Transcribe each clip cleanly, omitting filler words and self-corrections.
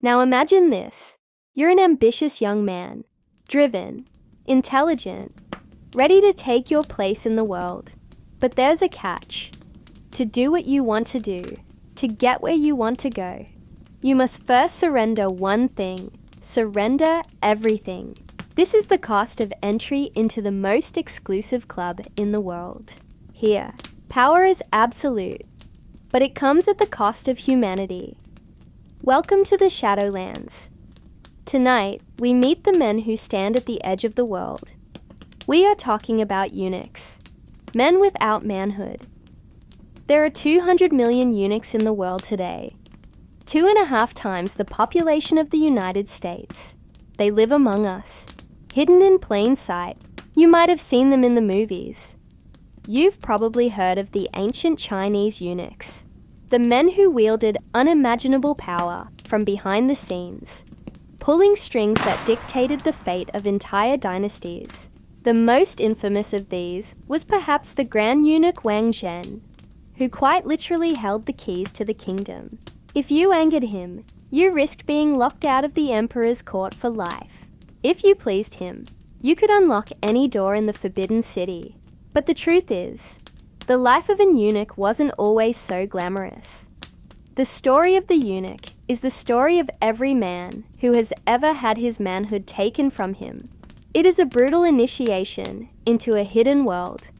Now imagine this. You're an ambitious young man, driven, intelligent, ready to take your place in the world. But there's a catch. To do what you want to do, to get where you want to go, you must first surrender one thing. Surrender everything. This is the cost of entry into the most exclusive club in the world. Here, power is absolute, but it comes at the cost of humanity. Welcome to the Shadowlands. Tonight, we meet the men who stand at the edge of the world. We are talking about eunuchs, men without manhood. There are 200 million eunuchs in the world today, 2.5 times the population of the United States. They live among us, hidden in plain sight. You might have seen them in the movies. You've probably heard of the ancient Chinese eunuchs, the men who wielded unimaginable power from behind the scenes, pulling strings that dictated the fate of entire dynasties. The most infamous of these was perhaps the Grand Eunuch Wang Zhen, who quite literally held the keys to the kingdom. If you angered him, you risked being locked out of the emperor's court for life. If you pleased him, you could unlock any door in the Forbidden City. But the truth is, the life of an eunuch wasn't always so glamorous. The story of the eunuch is the story of every man who has ever had his manhood taken from him. It is a brutal initiation into a hidden world,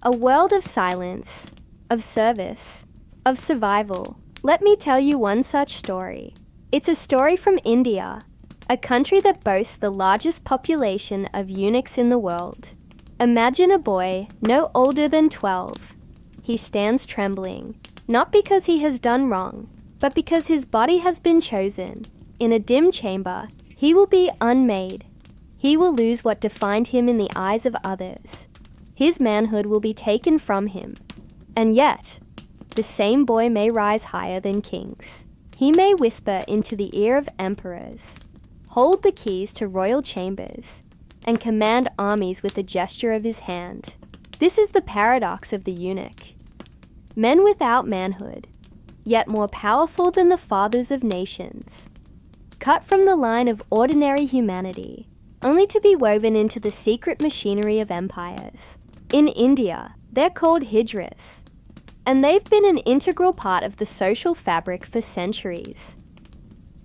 a world of silence, of service, of survival. Let me tell you one such story. It's a story from India, a country that boasts the largest population of eunuchs in the world. Imagine a boy no older than 12. He stands trembling, not because he has done wrong, but because his body has been chosen. In a dim chamber, he will be unmade. He will lose what defined him in the eyes of others. His manhood will be taken from him. And yet, the same boy may rise higher than kings. He may whisper into the ear of emperors, hold the keys to royal chambers, and command armies with a gesture of his hand. This is the paradox of the eunuch. Men without manhood, yet more powerful than the fathers of nations. Cut from the line of ordinary humanity, only to be woven into the secret machinery of empires. In India, they're called hijras, and they've been an integral part of the social fabric for centuries.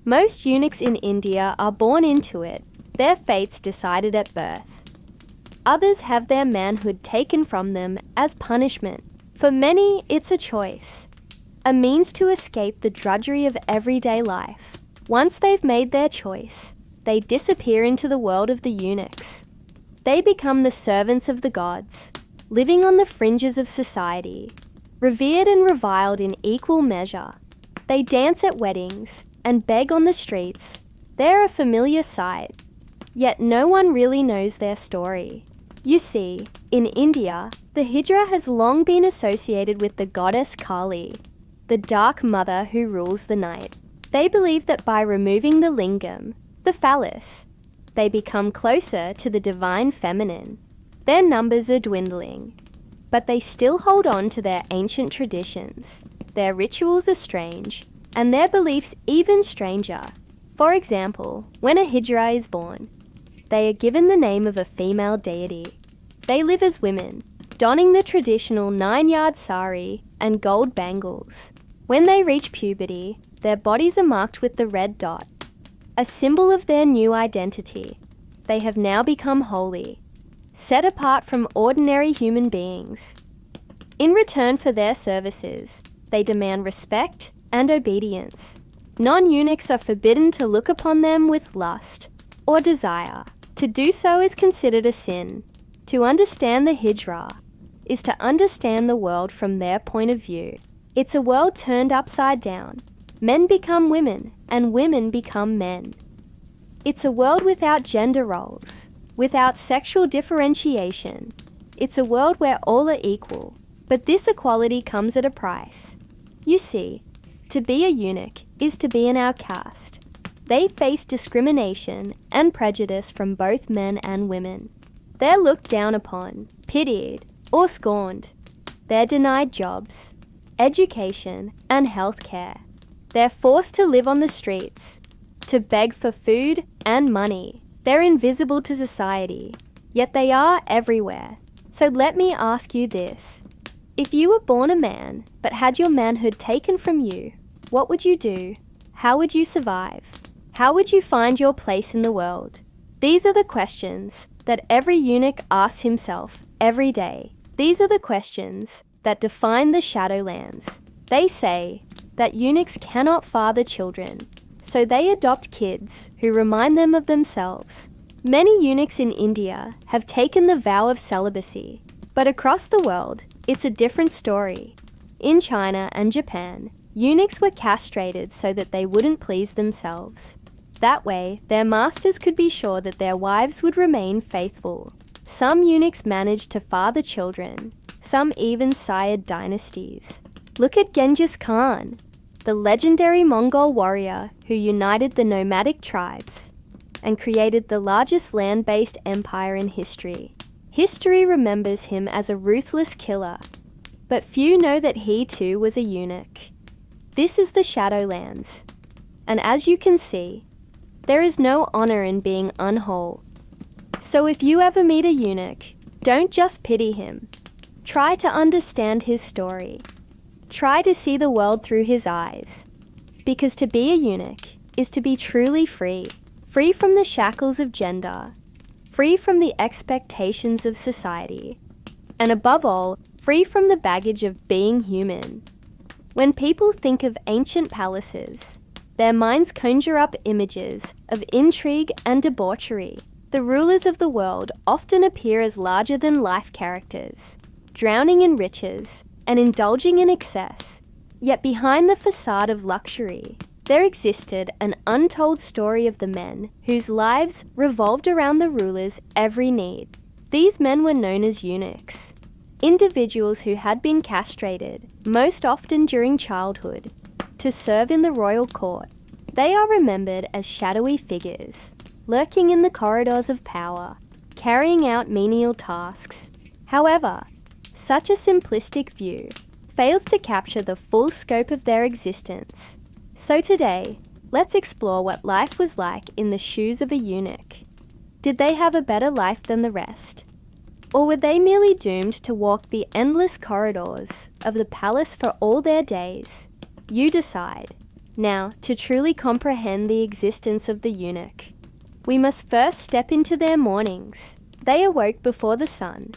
Most eunuchs in India are born into it, their fates decided at birth. Others have their manhood taken from them as punishment. For many, it's a choice, a means to escape the drudgery of everyday life. Once they've made their choice, they disappear into the world of the eunuchs. They become the servants of the gods, living on the fringes of society, revered and reviled in equal measure. They dance at weddings and beg on the streets. They're a familiar sight, yet no one really knows their story. You see, in India, the hijra has long been associated with the goddess Kali, the dark mother who rules the night. They believe that by removing the lingam, the phallus, they become closer to the divine feminine. Their numbers are dwindling, but they still hold on to their ancient traditions. Their rituals are strange, and their beliefs even stranger. For example, when a hijra is born, they are given the name of a female deity. They live as women, donning the traditional 9-yard sari and gold bangles. When they reach puberty, their bodies are marked with the red dot, a symbol of their new identity. They have now become holy, set apart from ordinary human beings. In return for their services, they demand respect and obedience. Non-eunuchs are forbidden to look upon them with lust or desire. To do so is considered a sin. To understand the hijra is to understand the world from their point of view. It's a world turned upside down. Men become women, and women become men. It's a world without gender roles, without sexual differentiation. It's a world where all are equal, but this equality comes at a price. You see, to be a eunuch is to be an outcast. They face discrimination and prejudice from both men and women. They're looked down upon, pitied, or scorned. They're denied jobs, education, and healthcare. They're forced to live on the streets, to beg for food and money. They're invisible to society, yet they are everywhere. So let me ask you this. If you were born a man, but had your manhood taken from you, what would you do? How would you survive? How would you find your place in the world? These are the questions that every eunuch asks himself every day. These are the questions that define the Shadowlands. They say that eunuchs cannot father children, so they adopt kids who remind them of themselves. Many eunuchs in India have taken the vow of celibacy, but across the world, it's a different story. In China and Japan, eunuchs were castrated so that they wouldn't please themselves. That way, their masters could be sure that their wives would remain faithful. Some eunuchs managed to father children, some even sired dynasties. Look at Genghis Khan, the legendary Mongol warrior who united the nomadic tribes and created the largest land-based empire in history. History remembers him as a ruthless killer, but few know that he too was a eunuch. This is the Shadowlands, and as you can see, there is no honor in being unwhole. So if you ever meet a eunuch, don't just pity him. Try to understand his story. Try to see the world through his eyes. Because to be a eunuch is to be truly free. Free from the shackles of gender. Free from the expectations of society. And above all, free from the baggage of being human. When people think of ancient palaces, their minds conjure up images of intrigue and debauchery. The rulers of the world often appear as larger-than-life characters, drowning in riches and indulging in excess. Yet behind the facade of luxury, there existed an untold story of the men whose lives revolved around the ruler's every need. These men were known as eunuchs, individuals who had been castrated, most often during childhood, to serve in the royal court. They are remembered as shadowy figures, lurking in the corridors of power, carrying out menial tasks. However, such a simplistic view fails to capture the full scope of their existence. So today, let's explore what life was like in the shoes of a eunuch. Did they have a better life than the rest? Or were they merely doomed to walk the endless corridors of the palace for all their days? You decide. Now, to truly comprehend the existence of the eunuch, we must first step into their mornings. They awoke before the sun,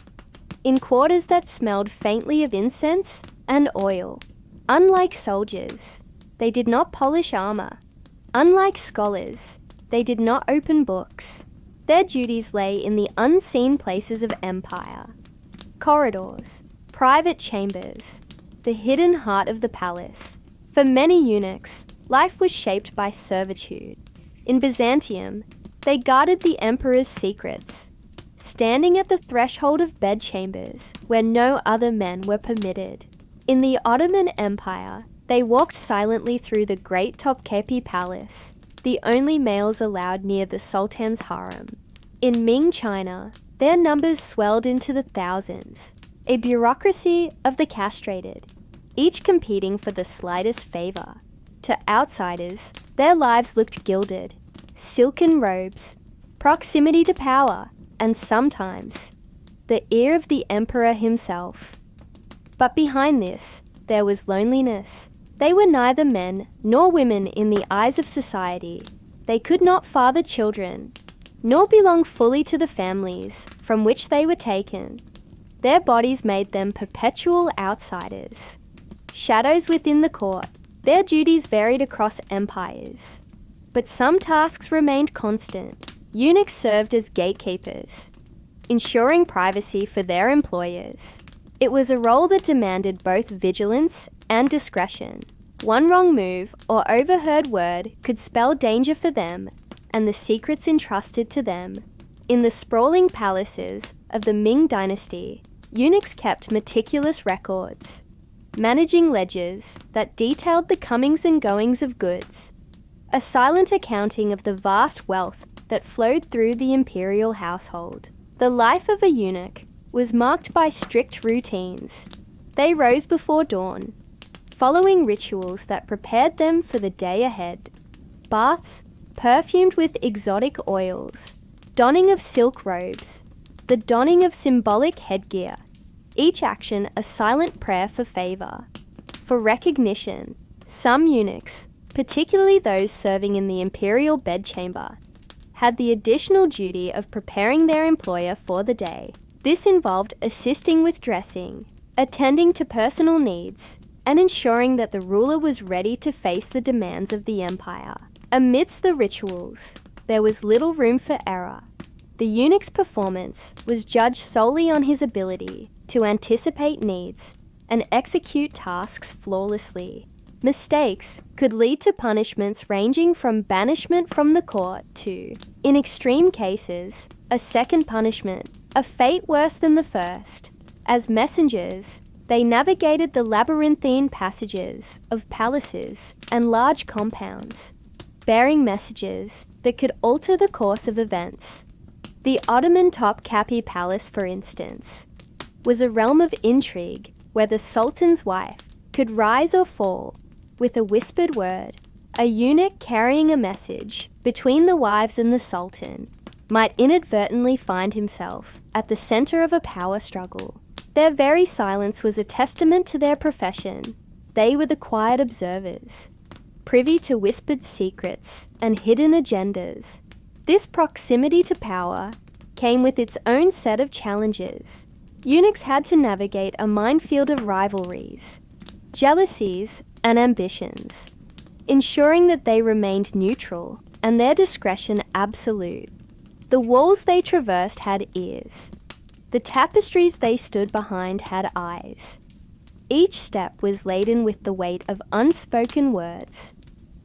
in quarters that smelled faintly of incense and oil. Unlike soldiers, they did not polish armor. Unlike scholars, they did not open books. Their duties lay in the unseen places of empire. Corridors, private chambers, the hidden heart of the palace. For many eunuchs, life was shaped by servitude. In Byzantium, they guarded the emperor's secrets, standing at the threshold of bedchambers where no other men were permitted. In the Ottoman Empire, they walked silently through the Great Topkapi Palace, the only males allowed near the Sultan's harem. In Ming China, their numbers swelled into the thousands, a bureaucracy of the castrated, each competing for the slightest favor. To outsiders, their lives looked gilded, silken robes, proximity to power, and sometimes the ear of the emperor himself. But behind this, there was loneliness. They were neither men nor women in the eyes of society. They could not father children, nor belong fully to the families from which they were taken. Their bodies made them perpetual outsiders, shadows within the court. Their duties varied across empires, but some tasks remained constant. Eunuchs served as gatekeepers, ensuring privacy for their employers. It was a role that demanded both vigilance and discretion. One wrong move or overheard word could spell danger for them and the secrets entrusted to them. In the sprawling palaces of the Ming dynasty, eunuchs kept meticulous records, managing ledgers that detailed the comings and goings of goods, a silent accounting of the vast wealth that flowed through the imperial household. The life of a eunuch was marked by strict routines. They rose before dawn, following rituals that prepared them for the day ahead. Baths, perfumed with exotic oils, donning of silk robes, the donning of symbolic headgear, each action a silent prayer for favor, for recognition. Some eunuchs, particularly those serving in the imperial bedchamber, had the additional duty of preparing their employer for the day. This involved assisting with dressing, attending to personal needs, and ensuring that the ruler was ready to face the demands of the empire. Amidst the rituals, there was little room for error. The eunuch's performance was judged solely on his ability to anticipate needs and execute tasks flawlessly. Mistakes could lead to punishments ranging from banishment from the court to, in extreme cases, a second punishment, a fate worse than the first. As messengers, they navigated the labyrinthine passages of palaces and large compounds, bearing messages that could alter the course of events. The Ottoman Topkapi Palace, for instance, was a realm of intrigue where the Sultan's wife could rise or fall with a whispered word. A eunuch carrying a message between the wives and the Sultan might inadvertently find himself at the center of a power struggle. Their very silence was a testament to their profession. They were the quiet observers, privy to whispered secrets and hidden agendas. This proximity to power came with its own set of challenges. Eunuchs had to navigate a minefield of rivalries, jealousies, and ambitions, ensuring that they remained neutral and their discretion absolute. The walls they traversed had ears. The tapestries they stood behind had eyes. Each step was laden with the weight of unspoken words.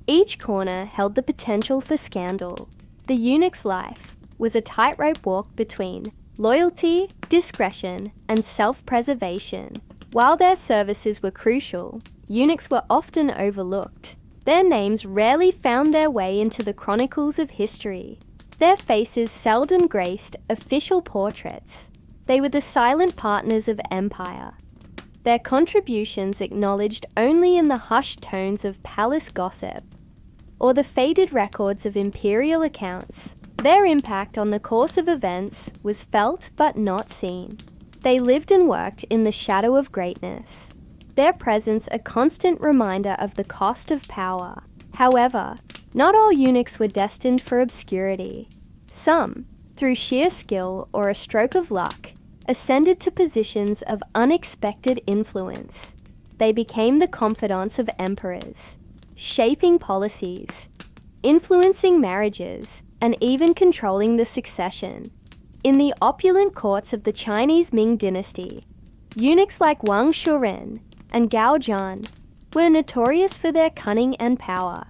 Each corner held the potential for scandal. The eunuch's life was a tightrope walk between loyalty, discretion, and self-preservation. While their services were crucial, eunuchs were often overlooked. Their names rarely found their way into the chronicles of history. Their faces seldom graced official portraits. They were the silent partners of empire, their contributions acknowledged only in the hushed tones of palace gossip or the faded records of imperial accounts. Their impact on the course of events was felt but not seen. They lived and worked in the shadow of greatness, their presence a constant reminder of the cost of power. However, not all eunuchs were destined for obscurity. Some, through sheer skill or a stroke of luck, ascended to positions of unexpected influence. They became the confidants of emperors, shaping policies, influencing marriages, and even controlling the succession. In the opulent courts of the Chinese Ming dynasty, eunuchs like Wang Shuren and Gao Zhan were notorious for their cunning and power.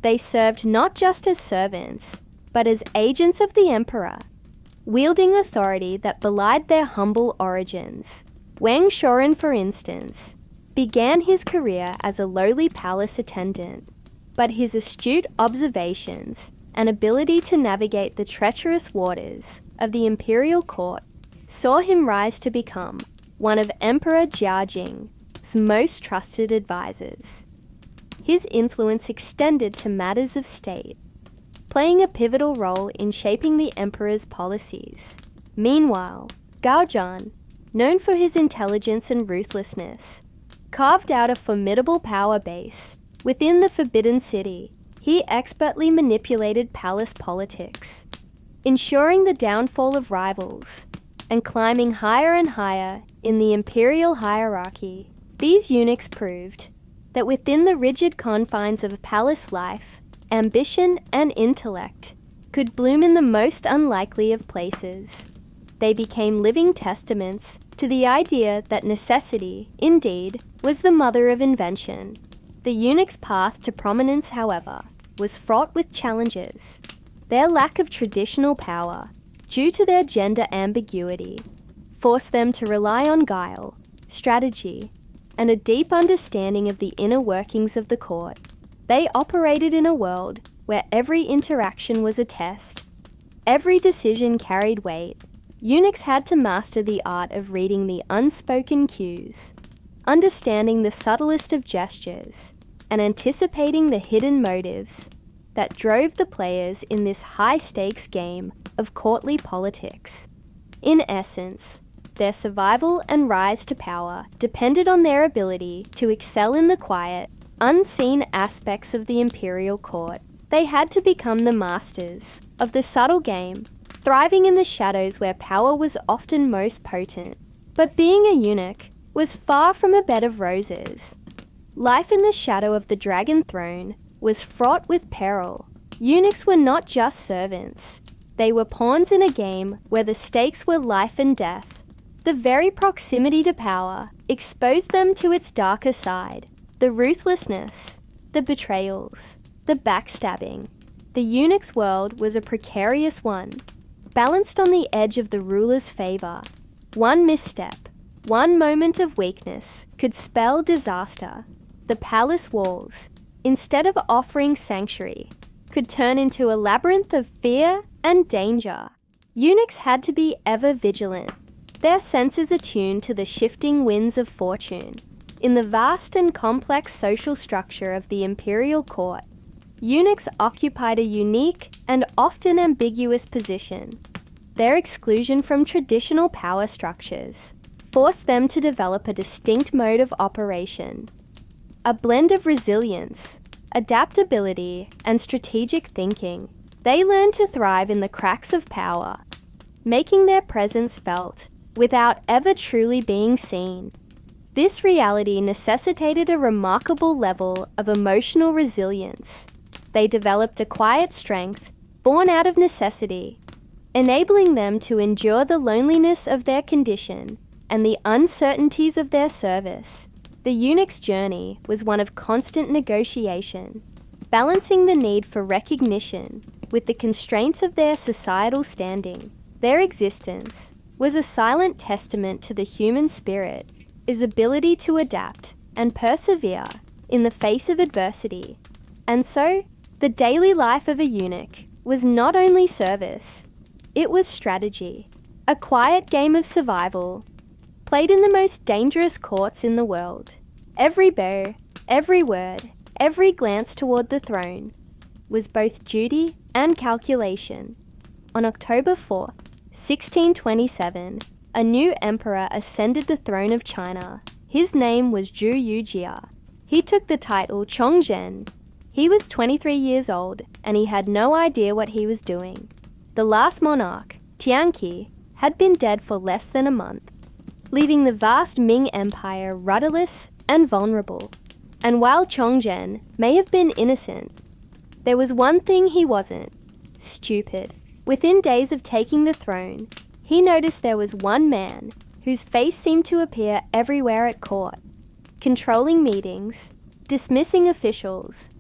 They served not just as servants, but as agents of the emperor, wielding authority that belied their humble origins. Wang Shuren, for instance, began his career as a lowly palace attendant, but his astute observations and ability to navigate the treacherous waters of the imperial court saw him rise to become one of Emperor Jiajing's most trusted advisors. His influence extended to matters of state, playing a pivotal role in shaping the emperor's policies. Meanwhile, Gao Zhan, known for his intelligence and ruthlessness, carved out a formidable power base within the Forbidden City. He expertly manipulated palace politics, ensuring the downfall of rivals and climbing higher and higher in the imperial hierarchy. These eunuchs proved that within the rigid confines of palace life, ambition and intellect could bloom in the most unlikely of places. They became living testaments to the idea that necessity, indeed, was the mother of invention. The eunuch's path to prominence, however, was fraught with challenges. Their lack of traditional power, due to their gender ambiguity, forced them to rely on guile, strategy, and a deep understanding of the inner workings of the court. They operated in a world where every interaction was a test. Every decision carried weight. Eunuchs had to master the art of reading the unspoken cues, understanding the subtlest of gestures, and anticipating the hidden motives that drove the players in this high-stakes game of courtly politics. In essence, their survival and rise to power depended on their ability to excel in the quiet, unseen aspects of the imperial court. They had to become the masters of the subtle game, thriving in the shadows where power was often most potent. But being a eunuch was far from a bed of roses. Life in the shadow of the dragon throne was fraught with peril. Eunuchs were not just servants. They were pawns in a game where the stakes were life and death. The very proximity to power exposed them to its darker side. The ruthlessness, the betrayals, the backstabbing. The eunuch's world was a precarious one, balanced on the edge of the ruler's favor. One misstep, one moment of weakness could spell disaster. The palace walls, instead of offering sanctuary, could turn into a labyrinth of fear and danger. Eunuchs had to be ever vigilant, their senses attuned to the shifting winds of fortune. In the vast and complex social structure of the imperial court, eunuchs occupied a unique and often ambiguous position. Their exclusion from traditional power structures forced them to develop a distinct mode of operation, a blend of resilience, adaptability, and strategic thinking. They learned to thrive in the cracks of power, making their presence felt without ever truly being seen. This reality necessitated a remarkable level of emotional resilience. They developed a quiet strength born out of necessity, enabling them to endure the loneliness of their condition and the uncertainties of their service. The eunuch's journey was one of constant negotiation, balancing the need for recognition with the constraints of their societal standing. Their existence was a silent testament to the human spirit, its ability to adapt and persevere in the face of adversity. And so, the daily life of a eunuch was not only service, it was strategy, a quiet game of survival, played in the most dangerous courts in the world. Every bow, every word, every glance toward the throne was both duty and calculation. On October 4th, 1627, a new emperor ascended the throne of China. His name was Zhu Yujia. He took the title Chongzhen. He was 23 years old, and he had no idea what he was doing. The last monarch, Tianqi, had been dead for less than a month, leaving the vast Ming Empire rudderless and vulnerable. And while Chongzhen may have been innocent, there was one thing he wasn't: stupid. Within days of taking the throne, he noticed there was one man whose face seemed to appear everywhere at court, controlling meetings, dismissing officials,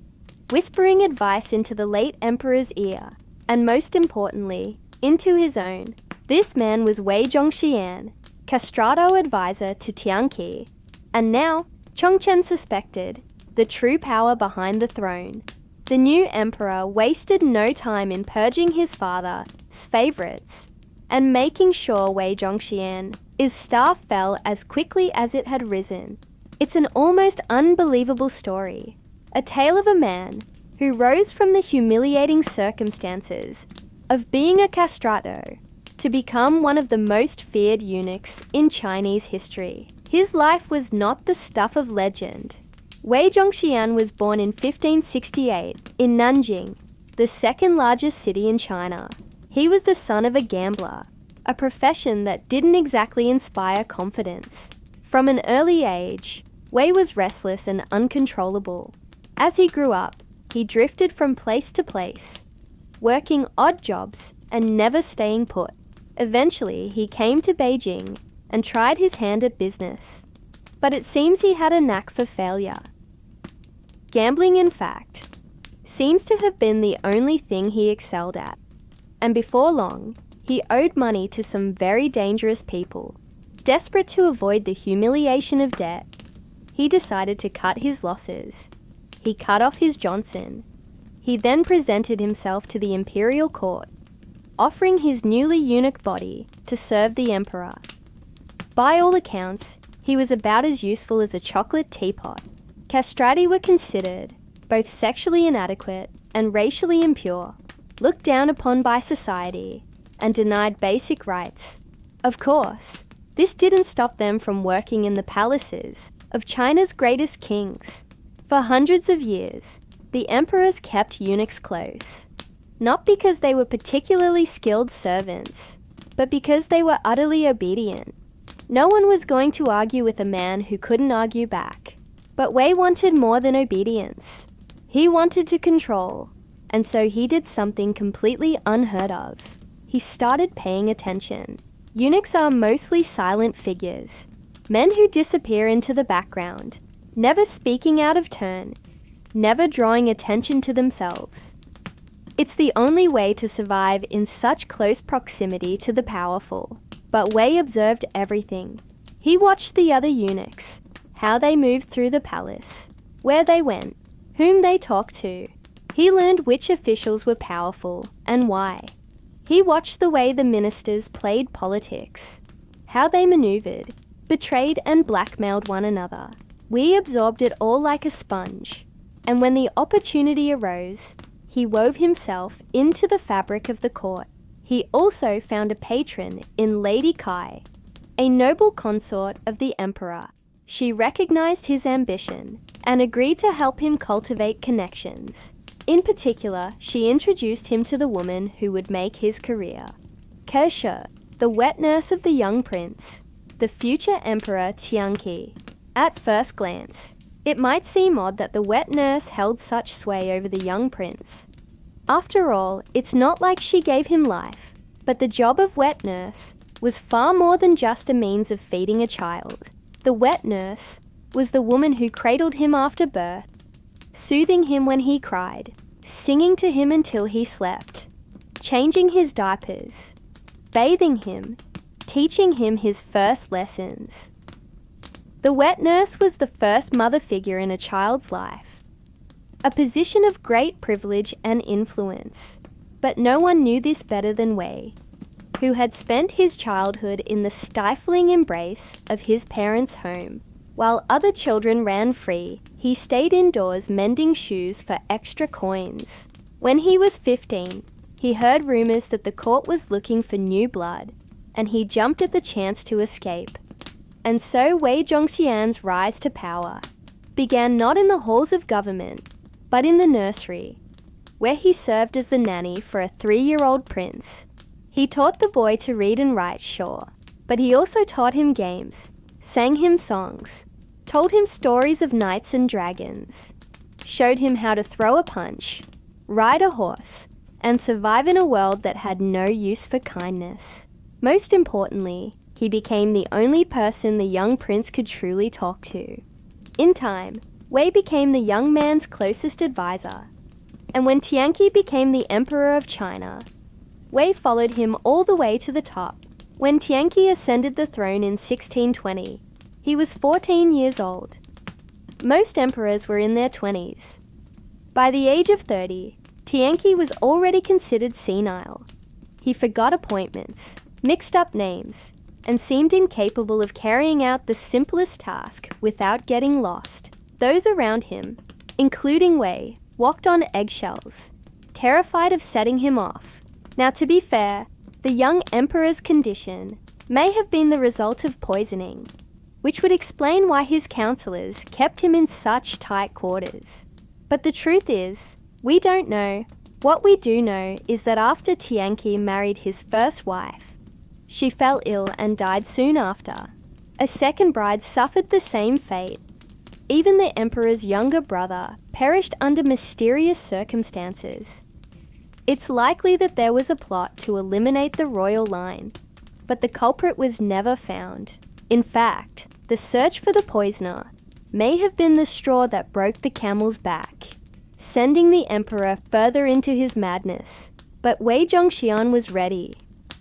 whispering advice into the late emperor's ear, and most importantly, into his own. This man was Wei Zhongxian, castrato advisor to Tianqi, and now Chongzhen suspected the true power behind the throne. The new emperor wasted no time in purging his father's favorites and making sure Wei Zhongxian's star fell as quickly as it had risen. It's an almost unbelievable story, a tale of a man who rose from the humiliating circumstances of being a castrato to become one of the most feared eunuchs in Chinese history. His life was not the stuff of legend. Wei Zhongxian was born in 1568 in Nanjing, the second largest city in China. He was the son of a gambler, a profession that didn't exactly inspire confidence. From an early age, Wei was restless and uncontrollable. As he grew up, he drifted from place to place, working odd jobs and never staying put. Eventually, he came to Beijing and tried his hand at business. But it seems he had a knack for failure. Gambling, in fact, seems to have been the only thing he excelled at. And before long, he owed money to some very dangerous people. Desperate to avoid the humiliation of debt, he decided to cut his losses. He cut off his Johnson. He then presented himself to the imperial court, offering his newly eunuch body to serve the emperor. By all accounts, he was about as useful as a chocolate teapot. Castrati were considered both sexually inadequate and racially impure, looked down upon by society, and denied basic rights. Of course, this didn't stop them from working in the palaces of China's greatest kings. For hundreds of years, the emperors kept eunuchs close, not because they were particularly skilled servants, but because they were utterly obedient. No one was going to argue with a man who couldn't argue back. But Wei wanted more than obedience. He wanted to control, and so he did something completely unheard of. He started paying attention. Eunuchs are mostly silent figures, men who disappear into the background, never speaking out of turn, never drawing attention to themselves. It's the only way to survive in such close proximity to the powerful. But Wei observed everything. He watched the other eunuchs, how they moved through the palace, where they went, whom they talked to. He learned which officials were powerful and why. He watched the way the ministers played politics, how they maneuvered, betrayed and blackmailed one another. Wei absorbed it all like a sponge, and when the opportunity arose, he wove himself into the fabric of the court. He also found a patron in Lady Kai, a noble consort of the emperor. She recognized his ambition and agreed to help him cultivate connections. In particular, she introduced him to the woman who would make his career. Kersha, the wet nurse of the young prince, the future emperor Tianqi. At first glance, it might seem odd that the wet nurse held such sway over the young prince. After all, it's not like she gave him life, but the job of wet nurse was far more than just a means of feeding a child. The wet nurse was the woman who cradled him after birth, soothing him when he cried, singing to him until he slept, changing his diapers, bathing him, teaching him his first lessons. The wet nurse was the first mother figure in a child's life, a position of great privilege and influence. But no one knew this better than Wei, who had spent his childhood in the stifling embrace of his parents' home. While other children ran free, he stayed indoors mending shoes for extra coins. When he was 15, he heard rumors that the court was looking for new blood, and he jumped at the chance to escape. And so Wei Zhongxian's rise to power began not in the halls of government, but in the nursery, where he served as the nanny for a 3-year-old prince. He taught the boy to read and write, sure, but he also taught him games, sang him songs, told him stories of knights and dragons, showed him how to throw a punch, ride a horse, and survive in a world that had no use for kindness. Most importantly, he became the only person the young prince could truly talk to. In time, Wei became the young man's closest advisor, and when Tianqi became the emperor of China, Wei followed him all the way to the top. When Tianqi ascended the throne in 1620, he was 14 years old. Most emperors were in their 20s. By the age of 30, Tianqi was already considered senile. He forgot appointments, mixed up names, and seemed incapable of carrying out the simplest task without getting lost. Those around him, including Wei, walked on eggshells, terrified of setting him off. Now, to be fair, the young emperor's condition may have been the result of poisoning, which would explain why his counselors kept him in such tight quarters. But the truth is, we don't know. What we do know is that after Tianqi married his first wife, she fell ill and died soon after. A second bride suffered the same fate. Even the emperor's younger brother perished under mysterious circumstances. It's likely that there was a plot to eliminate the royal line, but the culprit was never found. In fact, the search for the poisoner may have been the straw that broke the camel's back, sending the emperor further into his madness. But Wei Zhongxian was ready.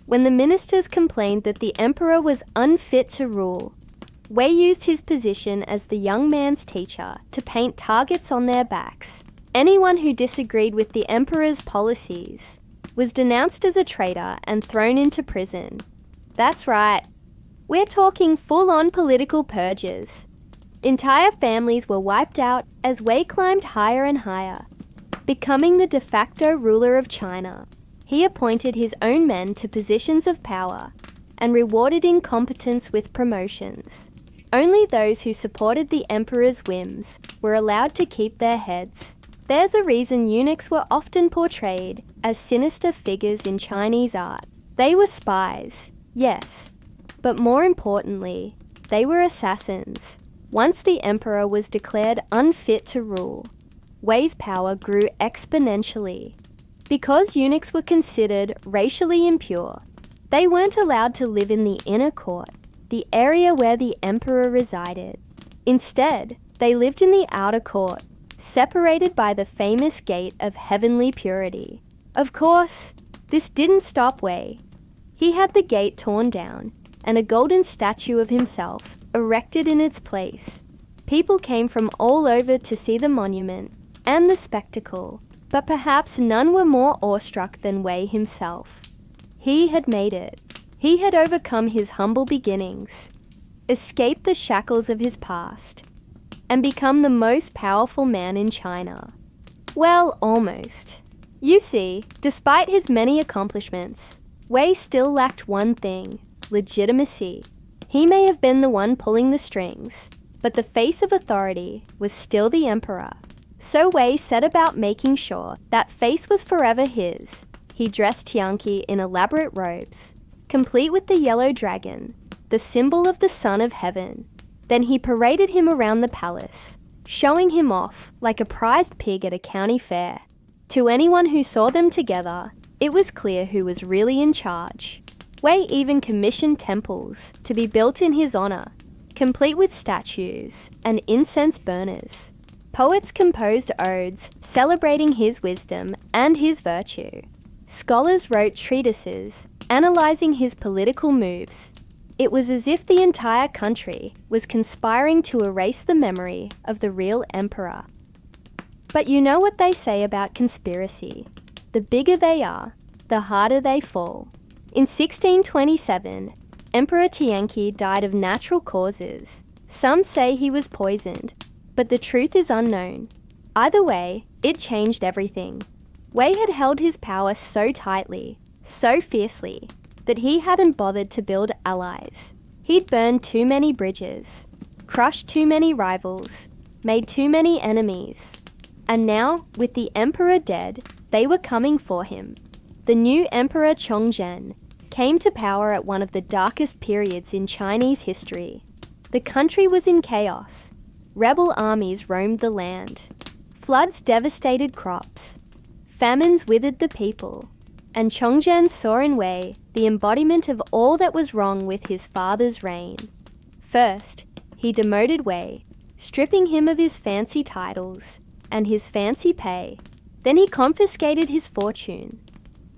When the ministers complained that the emperor was unfit to rule, Wei used his position as the young man's teacher to paint targets on their backs. Anyone who disagreed with the emperor's policies was denounced as a traitor and thrown into prison. That's right. We're talking full-on political purges. Entire families were wiped out as Wei climbed higher and higher. becoming the de facto ruler of China. He appointed his own men to positions of power and rewarded incompetence with promotions. Only those who supported the emperor's whims were allowed to keep their heads. There's a reason eunuchs were often portrayed as sinister figures in Chinese art. They were spies, yes, but more importantly, they were assassins. Once the emperor was declared unfit to rule, Wei's power grew exponentially. Because eunuchs were considered racially impure, they weren't allowed to live in the inner court, the area where the emperor resided. Instead, they lived in the outer court, separated by the famous gate of heavenly purity. Of course, this didn't stop Wei. He had the gate torn down and a golden statue of himself erected in its place. People came from all over to see the monument and the spectacle, but perhaps none were more awestruck than Wei himself. He had made it. He had overcome his humble beginnings, escaped the shackles of his past, and become the most powerful man in China. Well, almost. You see, despite his many accomplishments, Wei still lacked one thing: legitimacy. He may have been the one pulling the strings, but the face of authority was still the emperor. So Wei set about making sure that face was forever his. He dressed Tianqi in elaborate robes, complete with the yellow dragon, the symbol of the Son of Heaven. Then he paraded him around the palace, showing him off like a prized pig at a county fair. To anyone who saw them together, it was clear who was really in charge. Wei even commissioned temples to be built in his honor, complete with statues and incense burners. Poets composed odes celebrating his wisdom and his virtue. Scholars wrote treatises analyzing his political moves. It was as if the entire country was conspiring to erase the memory of the real emperor. But you know what they say about conspiracy. The bigger they are, the harder they fall. In 1627, Emperor Tianqi died of natural causes. Some say he was poisoned, but the truth is unknown. Either way, it changed everything. Wei had held his power so tightly, so fiercely, that he hadn't bothered to build allies. He'd burned too many bridges, crushed too many rivals, made too many enemies. And now, with the emperor dead, they were coming for him. The new emperor Chongzhen came to power at one of the darkest periods in Chinese history. The country was in chaos. Rebel armies roamed the land. Floods devastated crops. Famines withered the people. And Chongzhen saw in Wei the embodiment of all that was wrong with his father's reign. First, he demoted Wei, stripping him of his fancy titles and his fancy pay. Then he confiscated his fortune,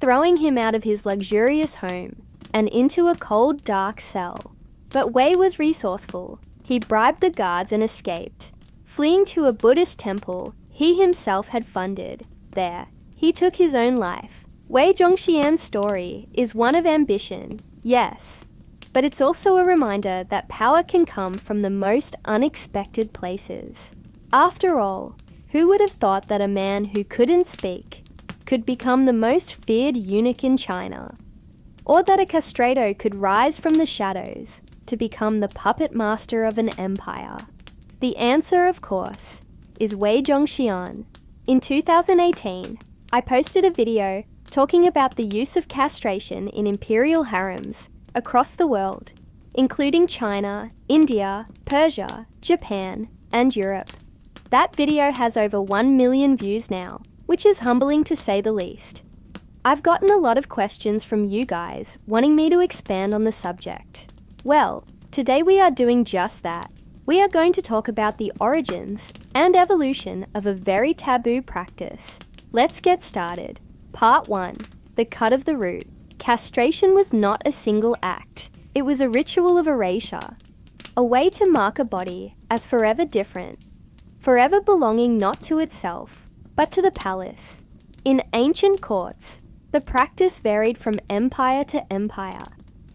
throwing him out of his luxurious home and into a cold, dark cell. But Wei was resourceful. He bribed the guards and escaped, fleeing to a Buddhist temple he himself had funded. There, he took his own life. Wei Zhongxian's story is one of ambition, yes, but it's also a reminder that power can come from the most unexpected places. After all, who would have thought that a man who couldn't speak could become the most feared eunuch in China? Or that a castrato could rise from the shadows to become the puppet master of an empire? The answer, of course, is Wei Zhongxian. In 2018, I posted a video talking about the use of castration in imperial harems across the world, including China, India, Persia, Japan, and Europe. That video has over 1 million views now, which is humbling to say the least. I've gotten a lot of questions from you guys wanting me to expand on the subject. Well, today we are doing just that. We are going to talk about the origins and evolution of a very taboo practice. Let's get started. Part 1. The cut of the root. Castration was not a single act. It was a ritual of erasure, a way to mark a body as forever different, forever belonging not to itself, but to the palace. In ancient courts, the practice varied from empire to empire.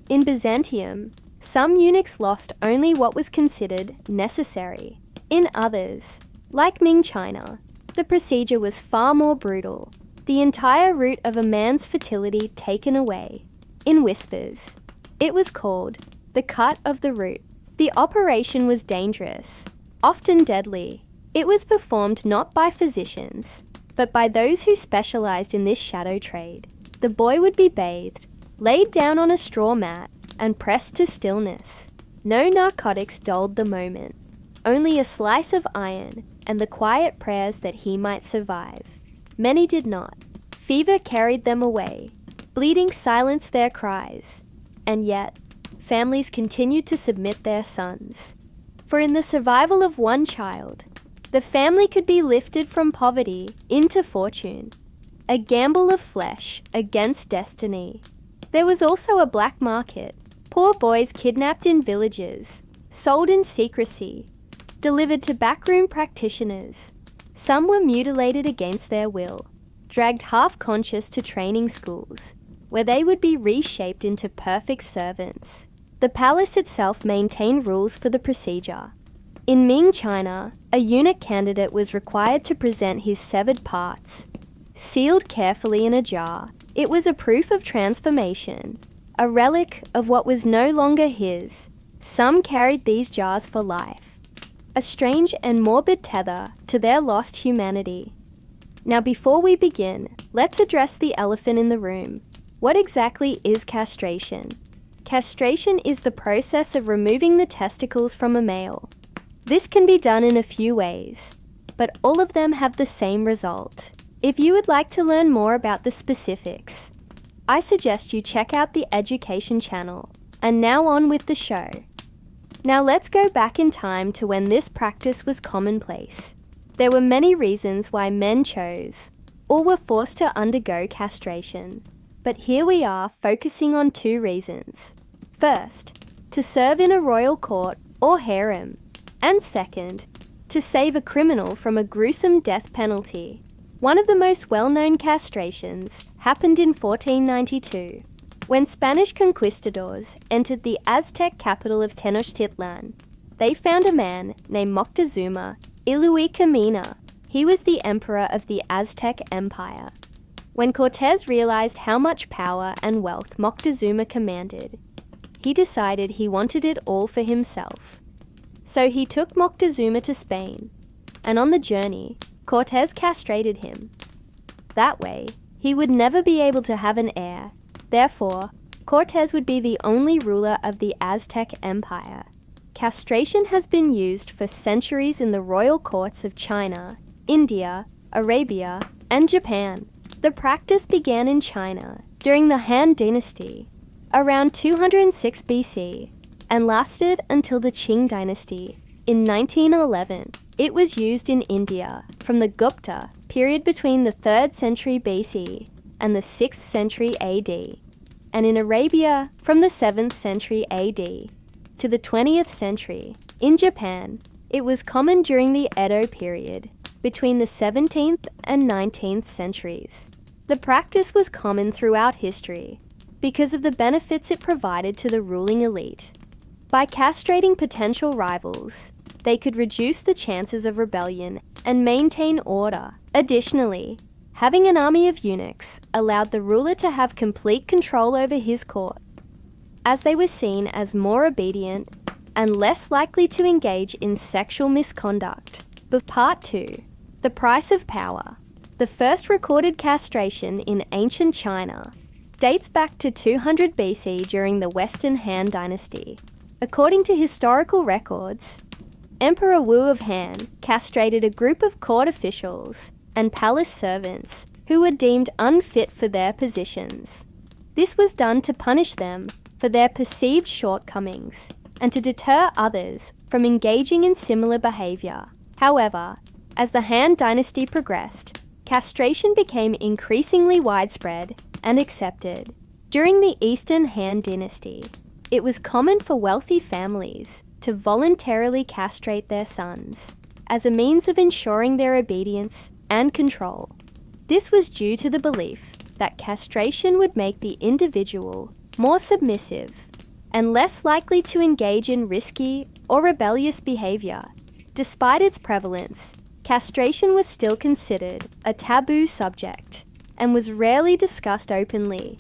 In Byzantium, some eunuchs lost only what was considered necessary. In others, like Ming China, The procedure was far more brutal. The entire root of a man's fertility taken away. In whispers, it was called the cut of the root. The operation was dangerous, often deadly. It was performed not by physicians, but by those who specialized in this shadow trade. The boy would be bathed, laid down on a straw mat, and pressed to stillness. No narcotics dulled the moment, only a slice of iron and the quiet prayers that he might survive. Many did not. Fever carried them away. Bleeding silenced their cries. And yet, families continued to submit their sons. For in the survival of one child, the family could be lifted from poverty into fortune. A gamble of flesh against destiny. There was also a black market. Poor boys kidnapped in villages, sold in secrecy, delivered to backroom practitioners. Some were mutilated against their will, dragged half-conscious to training schools, where they would be reshaped into perfect servants. The palace itself maintained rules for the procedure. In Ming China, a eunuch candidate was required to present his severed parts, sealed carefully in a jar. It was a proof of transformation, a relic of what was no longer his. Some carried these jars for life, a strange and morbid tether to their lost humanity. Now before we begin, let's address the elephant in the room. What exactly is castration? Castration is the process of removing the testicles from a male. This can be done in a few ways, but all of them have the same result. If you would like to learn more about the specifics, I suggest you check out the education channel. And now on with the show. Now let's go back in time to when this practice was commonplace. There were many reasons why men chose or were forced to undergo castration. But here we are focusing on two reasons. First, to serve in a royal court or harem. And second, to save a criminal from a gruesome death penalty. One of the most well-known castrations happened in 1492, when Spanish conquistadors entered the Aztec capital of Tenochtitlan. They found a man named Moctezuma Iluikamina. He was the emperor of the Aztec Empire. When Cortés realized how much power and wealth Moctezuma commanded, he decided he wanted it all for himself. So he took Moctezuma to Spain, and on the journey, Cortés castrated him. That way, he would never be able to have an heir. Therefore, Cortés would be the only ruler of the Aztec Empire. Castration has been used for centuries in the royal courts of China, India, Arabia, and Japan. The practice began in China during the Han dynasty, around 206 BC, and lasted until the Qing dynasty in 1911. It was used in India from the Gupta period between the 3rd century BC and the 6th century AD, and in Arabia from the 7th century AD to the 20th century. In Japan, it was common during the Edo period between the 17th and 19th centuries. The practice was common throughout history because of the benefits it provided to the ruling elite. By castrating potential rivals, they could reduce the chances of rebellion and maintain order. Additionally, having an army of eunuchs allowed the ruler to have complete control over his court, as they were seen as more obedient and less likely to engage in sexual misconduct. But Part 2. The price of power. The first recorded castration in ancient China dates back to 200 BC during the Western Han dynasty. According to historical records, Emperor Wu of Han castrated a group of court officials and palace servants who were deemed unfit for their positions. This was done to punish them for their perceived shortcomings and to deter others from engaging in similar behavior. However, as the Han dynasty progressed, castration became increasingly widespread and accepted. During the Eastern Han dynasty, it was common for wealthy families to voluntarily castrate their sons as a means of ensuring their obedience and control. This was due to the belief that castration would make the individual more submissive and less likely to engage in risky or rebellious behavior. Despite its prevalence, castration was still considered a taboo subject and was rarely discussed openly.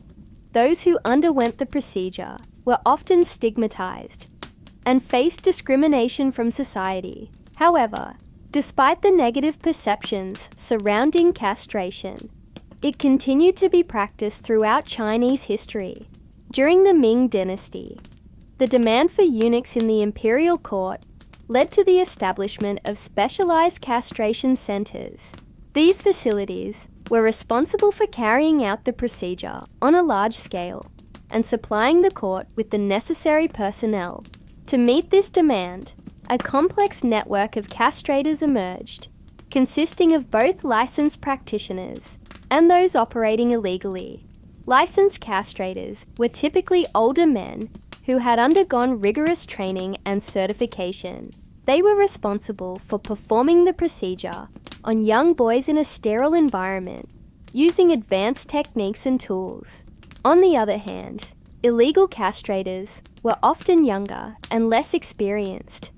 Those who underwent the procedure were often stigmatized and faced discrimination from society. However, despite the negative perceptions surrounding castration, it continued to be practiced throughout Chinese history. During the Ming dynasty, the demand for eunuchs in the imperial court led to the establishment of specialized castration centers. These facilities were responsible for carrying out the procedure on a large scale and supplying the court with the necessary personnel. To meet this demand, a complex network of castrators emerged, consisting of both licensed practitioners and those operating illegally. Licensed castrators were typically older men who had undergone rigorous training and certification. They were responsible for performing the procedure on young boys in a sterile environment, using advanced techniques and tools. On the other hand, illegal castrators were often younger and less experienced,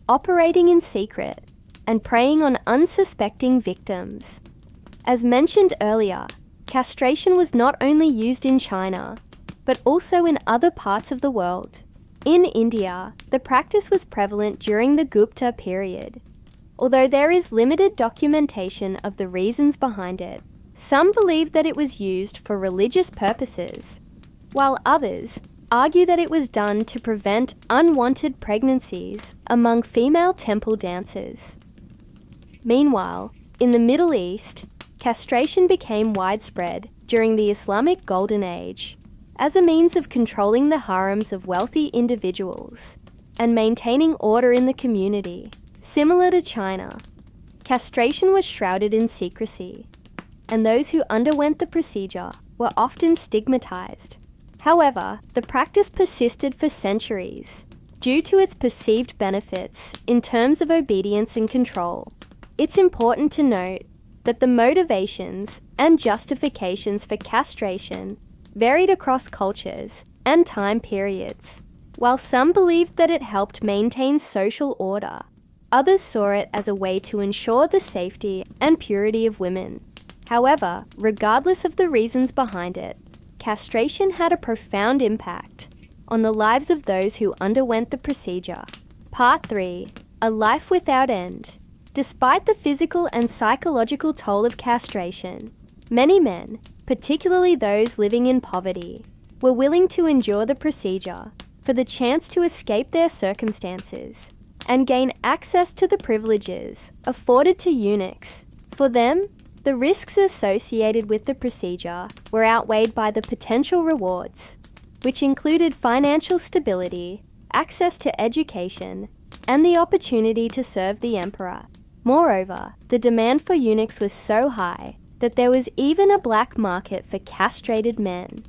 operating in secret and preying on unsuspecting victims. As mentioned earlier, castration was not only used in China, but also in other parts of the world. In India, the practice was prevalent during the Gupta period. Although there is limited documentation of the reasons behind it, some believe that it was used for religious purposes, while others argue that it was done to prevent unwanted pregnancies among female temple dancers. Meanwhile, in the Middle East, castration became widespread during the Islamic Golden Age as a means of controlling the harems of wealthy individuals and maintaining order in the community. Similar to China, castration was shrouded in secrecy, and those who underwent the procedure were often stigmatized. However, the practice persisted for centuries due to its perceived benefits in terms of obedience and control. It's important to note that the motivations and justifications for castration varied across cultures and time periods. While some believed that it helped maintain social order, others saw it as a way to ensure the safety and purity of women. However, regardless of the reasons behind it, castration had a profound impact on the lives of those who underwent the procedure. Part 3. A life without end. Despite the physical and psychological toll of castration, many men, particularly those living in poverty, were willing to endure the procedure for the chance to escape their circumstances and gain access to the privileges afforded to eunuchs. For them, the risks associated with the procedure were outweighed by the potential rewards, which included financial stability, access to education, and the opportunity to serve the emperor. Moreover, the demand for eunuchs was so high that there was even a black market for castrated men,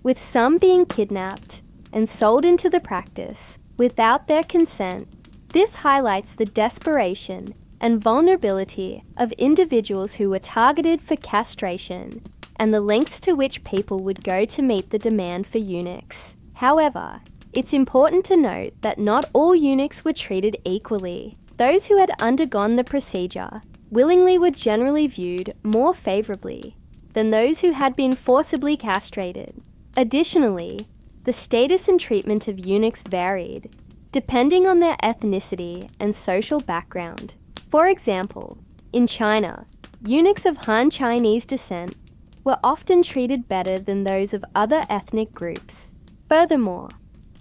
with some being kidnapped and sold into the practice without their consent. This highlights the desperation and vulnerability of individuals who were targeted for castration and the lengths to which people would go to meet the demand for eunuchs. However, it's important to note that not all eunuchs were treated equally. Those who had undergone the procedure willingly were generally viewed more favorably than those who had been forcibly castrated. Additionally, the status and treatment of eunuchs varied, depending on their ethnicity and social background. For example, in China, eunuchs of Han Chinese descent were often treated better than those of other ethnic groups. Furthermore,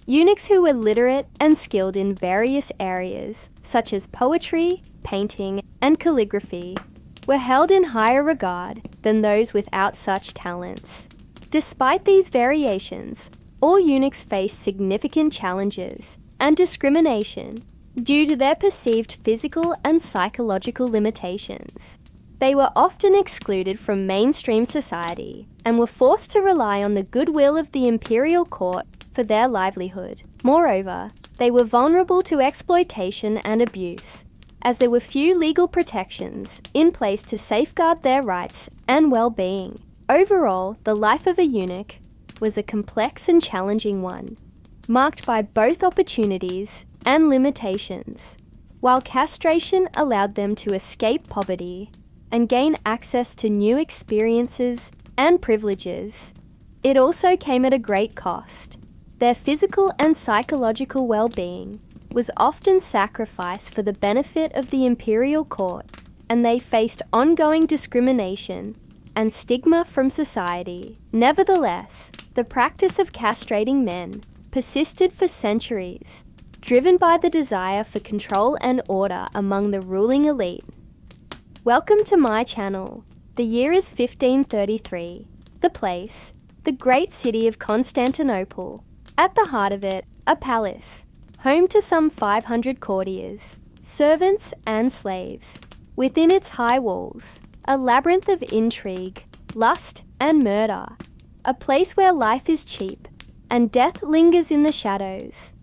eunuchs who were literate and skilled in various areas, such as poetry, painting, and calligraphy, were held in higher regard than those without such talents. Despite these variations, all eunuchs faced significant challenges and discrimination due to their perceived physical and psychological limitations. They were often excluded from mainstream society and were forced to rely on the goodwill of the imperial court for their livelihood. Moreover, they were vulnerable to exploitation and abuse, as there were few legal protections in place to safeguard their rights and well-being. Overall, the life of a eunuch was a complex and challenging one, marked by both opportunities and limitations. while castration allowed them to escape poverty and gain access to new experiences and privileges, it also came at a great cost. Their physical and psychological well-being was often sacrificed for the benefit of the imperial court, and they faced ongoing discrimination and stigma from society. Nevertheless, the practice of castrating men persisted for centuries, driven by the desire for control and order among the ruling elite. Welcome to my channel. The year is 1533. The place, the great city of Constantinople. At the heart of it, a palace, home to some 500 courtiers, servants and slaves. Within its high walls, a labyrinth of intrigue, lust and murder. A place where life is cheap and death lingers in the shadows.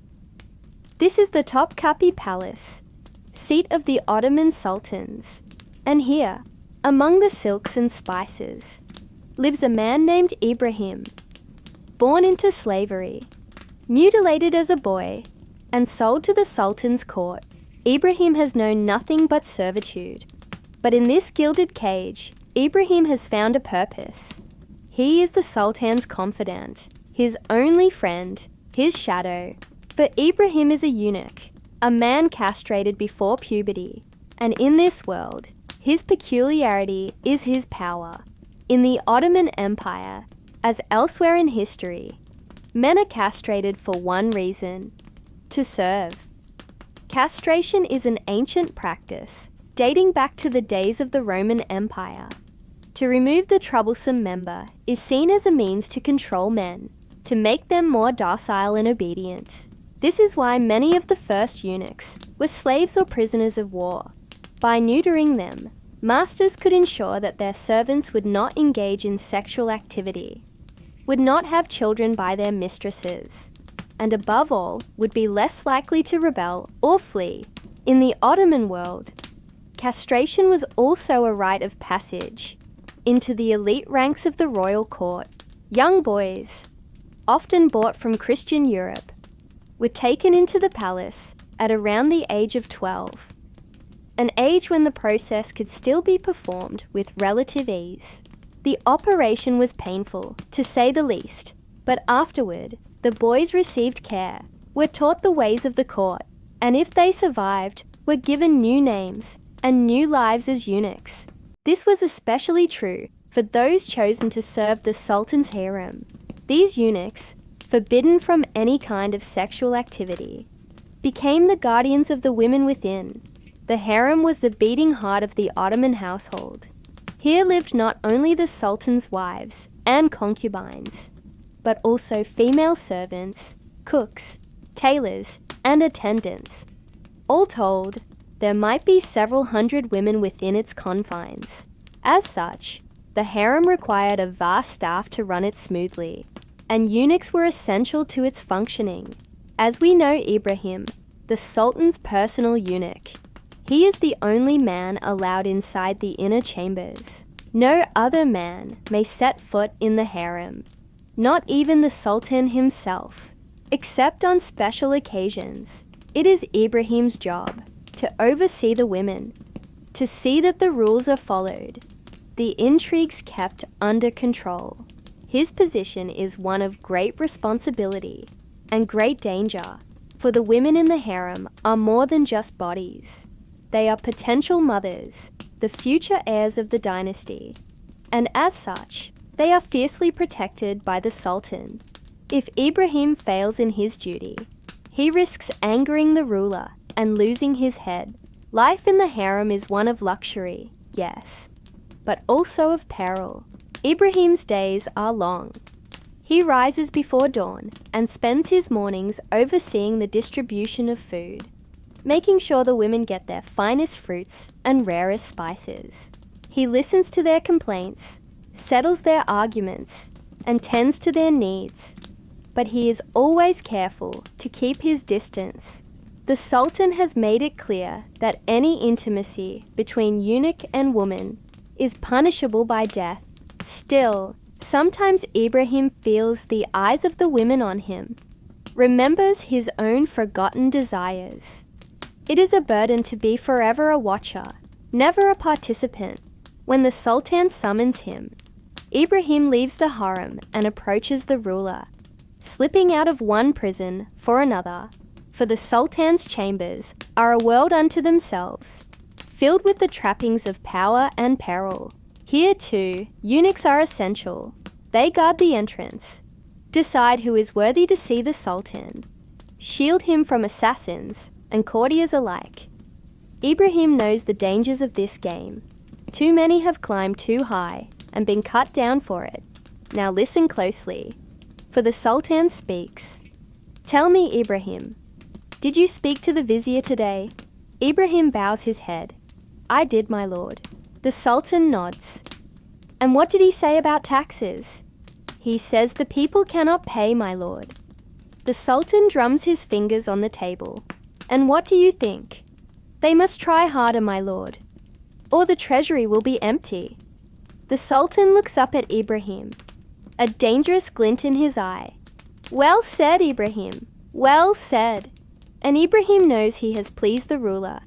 This is the Topkapi Palace, seat of the Ottoman sultans. And here, among the silks and spices, lives a man named Ibrahim, born into slavery, mutilated as a boy, and sold to the Sultan's court. Ibrahim has known nothing but servitude. But in this gilded cage, Ibrahim has found a purpose. He is the Sultan's confidant, his only friend, his shadow. For Ibrahim is a eunuch, a man castrated before puberty. And in this world, his peculiarity is his power. In the Ottoman Empire, as elsewhere in history, men are castrated for one reason: to serve. Castration is an ancient practice dating back to the days of the Roman Empire. To remove the troublesome member is seen as a means to control men, to make them more docile and obedient. This is why many of the first eunuchs were slaves or prisoners of war. By neutering them, masters could ensure that their servants would not engage in sexual activity, would not have children by their mistresses, and above all, would be less likely to rebel or flee. In the Ottoman world, castration was also a rite of passage into the elite ranks of the royal court. Young boys, often brought from Christian Europe, were taken into the palace at around the age of 12, an age when the process could still be performed with relative ease. The operation was painful, to say the least, but afterward, the boys received care, were taught the ways of the court, and if they survived, were given new names and new lives as eunuchs. This was especially true for those chosen to serve the Sultan's harem. These eunuchs, forbidden from any kind of sexual activity, became the guardians of the women within. The harem was the beating heart of the Ottoman household. Here lived not only the Sultan's wives and concubines, but also female servants, cooks, tailors, and attendants. All told, there might be several hundred women within its confines. As such, the harem required a vast staff to run it smoothly, and eunuchs were essential to its functioning. As we know Ibrahim, the Sultan's personal eunuch, he is the only man allowed inside the inner chambers. No other man may set foot in the harem, not even the Sultan himself. Except on special occasions, it is Ibrahim's job to oversee the women, to see that the rules are followed, the intrigues kept under control. His position is one of great responsibility and great danger, for the women in the harem are more than just bodies. They are potential mothers, the future heirs of the dynasty, and as such, they are fiercely protected by the Sultan. If Ibrahim fails in his duty, he risks angering the ruler and losing his head. Life in the harem is one of luxury, yes, but also of peril. Ibrahim's days are long. He rises before dawn and spends his mornings overseeing the distribution of food, making sure the women get their finest fruits and rarest spices. He listens to their complaints, settles their arguments, and tends to their needs. But he is always careful to keep his distance. The Sultan has made it clear that any intimacy between eunuch and woman is punishable by death. Still, sometimes Ibrahim feels the eyes of the women on him, remembers his own forgotten desires. It is a burden to be forever a watcher, never a participant. When the Sultan summons him, Ibrahim leaves the harem and approaches the ruler, slipping out of one prison for another. For the Sultan's chambers are a world unto themselves, filled with the trappings of power and peril. Here too, eunuchs are essential. They guard the entrance, decide who is worthy to see the Sultan, shield him from assassins and courtiers alike. Ibrahim knows the dangers of this game. Too many have climbed too high and been cut down for it. Now listen closely, for the Sultan speaks. Tell me, Ibrahim, did you speak to the vizier today? Ibrahim bows his head. I did, my lord. The Sultan nods. And what did he say about taxes? He says the people cannot pay, my lord. The Sultan drums his fingers on the table. And what do you think? They must try harder, my lord, or the treasury will be empty. The Sultan looks up at Ibrahim, a dangerous glint in his eye. Well said, Ibrahim. Well said. And Ibrahim knows he has pleased the ruler.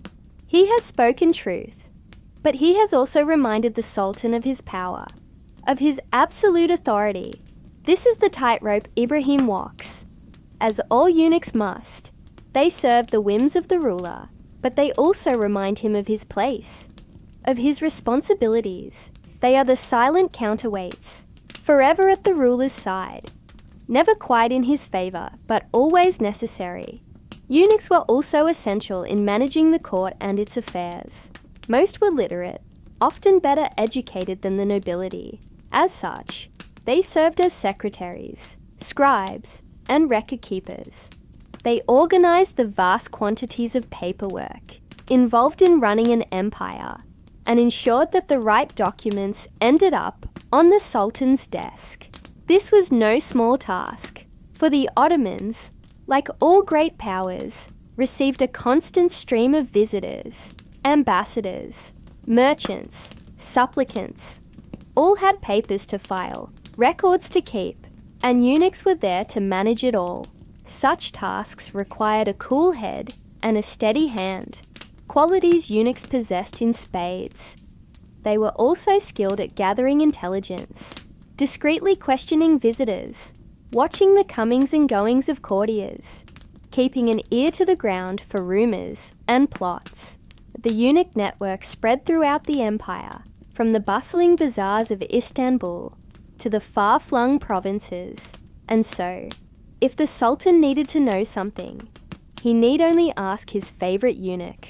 He has spoken truth, but he has also reminded the Sultan of his power, of his absolute authority. This is the tightrope Ibrahim walks. As all eunuchs must, they serve the whims of the ruler, but they also remind him of his place, of his responsibilities. They are the silent counterweights, forever at the ruler's side, never quite in his favor, but always necessary. Eunuchs were also essential in managing the court and its affairs. Most were literate, often better educated than the nobility. As such, they served as secretaries, scribes, and record keepers. They organized the vast quantities of paperwork involved in running an empire and ensured that the right documents ended up on the Sultan's desk. This was no small task, for the Ottomans, like all great powers, received a constant stream of visitors, ambassadors, merchants, supplicants. All had papers to file, records to keep, and eunuchs were there to manage it all. Such tasks required a cool head and a steady hand, qualities eunuchs possessed in spades. They were also skilled at gathering intelligence, discreetly questioning visitors, watching the comings and goings of courtiers, keeping an ear to the ground for rumours and plots. The eunuch network spread throughout the empire, from the bustling bazaars of Istanbul to the far-flung provinces. And so, if the Sultan needed to know something, he need only ask his favourite eunuch.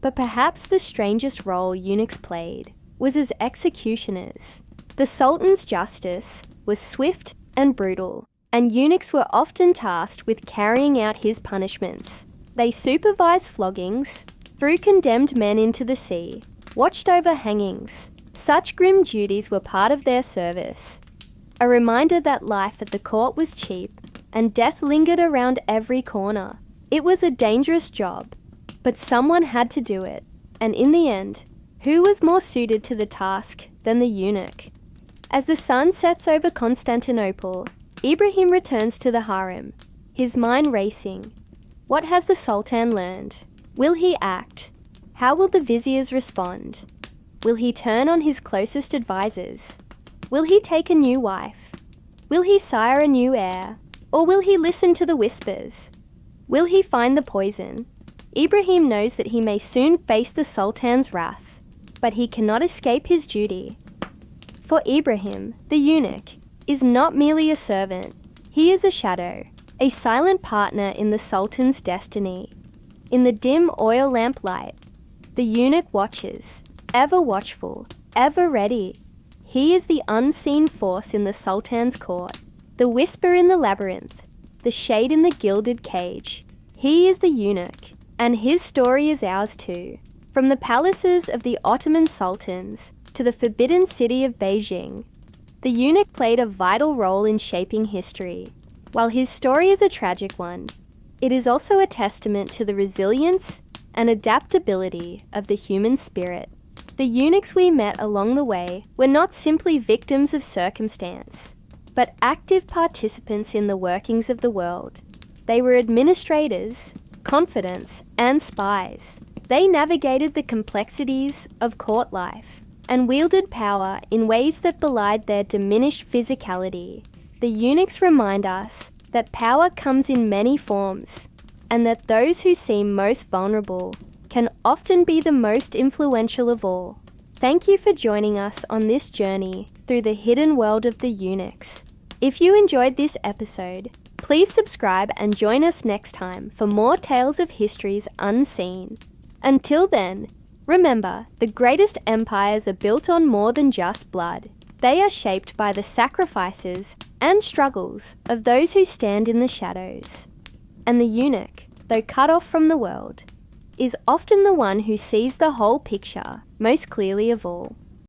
But perhaps the strangest role eunuchs played was as executioners. The Sultan's justice was swift and brutal, and eunuchs were often tasked with carrying out his punishments. They supervised floggings, threw condemned men into the sea, watched over hangings. Such grim duties were part of their service, a reminder that life at the court was cheap and death lingered around every corner. It was a dangerous job, but someone had to do it, and in the end, who was more suited to the task than the eunuch? As the sun sets over Constantinople, Ibrahim returns to the harem, his mind racing. What has the Sultan learned? Will he act? How will the viziers respond? Will he turn on his closest advisors? Will he take a new wife? Will he sire a new heir? Or will he listen to the whispers? Will he find the poison? Ibrahim knows that he may soon face the Sultan's wrath, but he cannot escape his duty. For Ibrahim, the eunuch, is not merely a servant. He is a shadow, a silent partner in the Sultan's destiny. In the dim oil lamp light, the eunuch watches, ever watchful, ever ready. He is the unseen force in the Sultan's court, the whisper in the labyrinth, the shade in the gilded cage. He is the eunuch, and his story is ours too. From the palaces of the Ottoman sultans to the forbidden city of Beijing, the eunuch played a vital role in shaping history. While his story is a tragic one, it is also a testament to the resilience and adaptability of the human spirit. The eunuchs we met along the way were not simply victims of circumstance, but active participants in the workings of the world. They were administrators, confidence, and spies. They navigated the complexities of court life and wielded power in ways that belied their diminished physicality. The eunuchs remind us that power comes in many forms, and that those who seem most vulnerable can often be the most influential of all. Thank you for joining us on this journey through the hidden world of the eunuchs. If you enjoyed this episode, please subscribe and join us next time for more tales of histories unseen. Until then, remember, the greatest empires are built on more than just blood. They are shaped by the sacrifices and struggles of those who stand in the shadows. And the eunuch, though cut off from the world, is often the one who sees the whole picture most clearly of all.